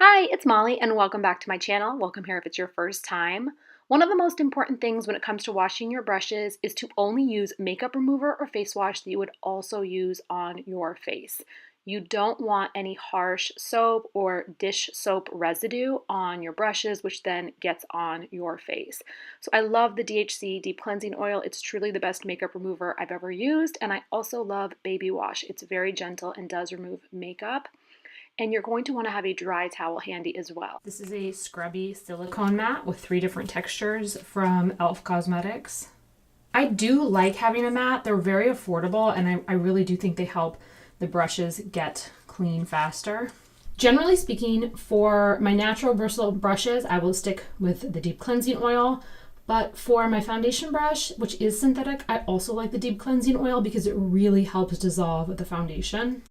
Hi, it's Molly and welcome back to my channel. Welcome here if it's your first time. One of the most important things when it comes to washing your brushes is to only use makeup remover or face wash that you would also use on your face. You don't want any harsh soap or dish soap residue on your brushes, which then gets on your face. So I love the DHC Deep Cleansing Oil. It's truly the best makeup remover I've ever used. And I also love Baby Wash. It's very gentle and does remove makeup. And you're going to want to have a dry towel handy as well. This is a scrubby silicone mat with 3 different textures from e.l.f. Cosmetics. I do like having a mat. They're very affordable and I really do think they help the brushes get clean faster. Generally speaking, for my natural bristle brushes, I will stick with the deep cleansing oil. But for my foundation brush, which is synthetic, I also like the deep cleansing oil because it really helps dissolve the foundation.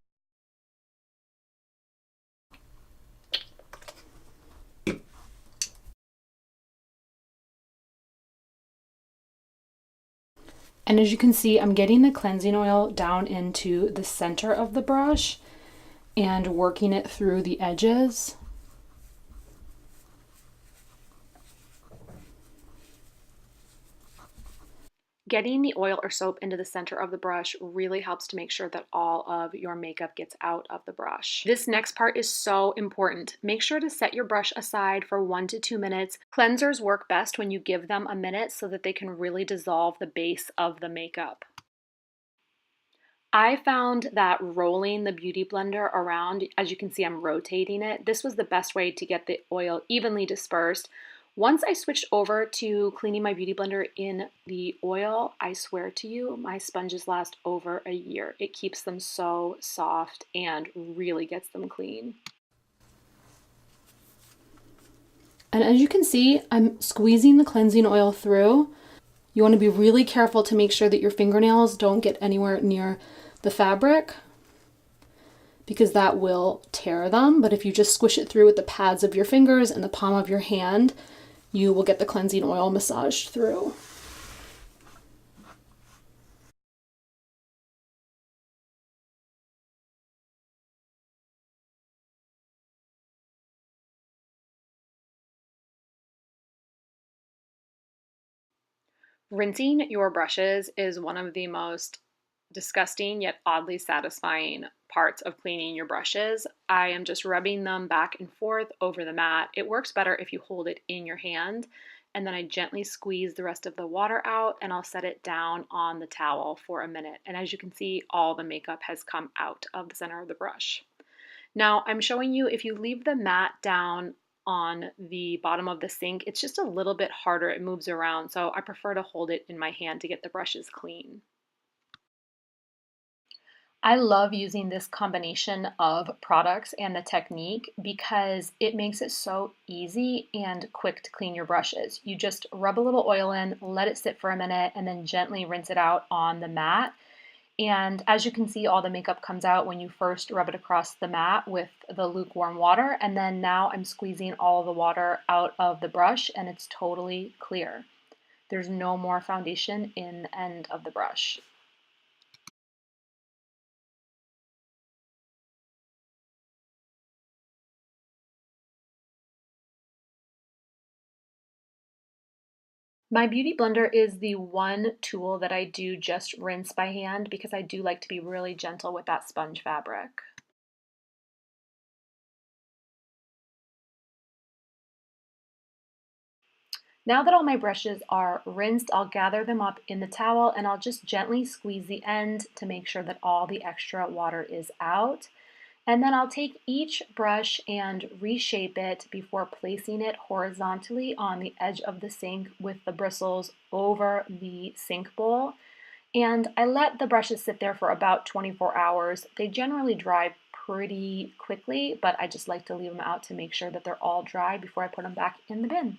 And as you can see, I'm getting the cleansing oil down into the center of the brush and working it through the edges. Getting the oil or soap into the center of the brush really helps to make sure that all of your makeup gets out of the brush. This next part is so important. Make sure to set your brush aside for 1 to 2 minutes. Cleansers work best when you give them a minute so that they can really dissolve the base of the makeup. I found that rolling the beauty blender around, as you can see I'm rotating it, this was the best way to get the oil evenly dispersed. Once I switched over to cleaning my beauty blender in the oil, I swear to you, my sponges last over a year. It keeps them so soft and really gets them clean. And as you can see, I'm squeezing the cleansing oil through. You want to be really careful to make sure that your fingernails don't get anywhere near the fabric because that will tear them. But if you just squish it through with the pads of your fingers and the palm of your hand, you will get the cleansing oil massaged through. Rinsing your brushes is one of the most disgusting yet oddly satisfying parts of cleaning your brushes. I am just rubbing them back and forth over the mat. It works better if you hold it in your hand, and then I gently squeeze the rest of the water out and I'll set it down on the towel for a minute. And as you can see, all the makeup has come out of the center of the brush. Now I'm showing you if you leave the mat down on the bottom of the sink, it's just a little bit harder. It moves around, so I prefer to hold it in my hand to get the brushes clean. I love using this combination of products and the technique because it makes it so easy and quick to clean your brushes. You just rub a little oil in, let it sit for a minute, and then gently rinse it out on the mat. And as you can see, all the makeup comes out when you first rub it across the mat with the lukewarm water. And then now I'm squeezing all the water out of the brush and it's totally clear. There's no more foundation in the end of the brush. My beauty blender is the one tool that I do just rinse by hand because I do like to be really gentle with that sponge fabric. Now that all my brushes are rinsed, I'll gather them up in the towel and I'll just gently squeeze the end to make sure that all the extra water is out. And then I'll take each brush and reshape it before placing it horizontally on the edge of the sink with the bristles over the sink bowl. And I let the brushes sit there for about 24 hours. They generally dry pretty quickly, but I just like to leave them out to make sure that they're all dry before I put them back in the bin.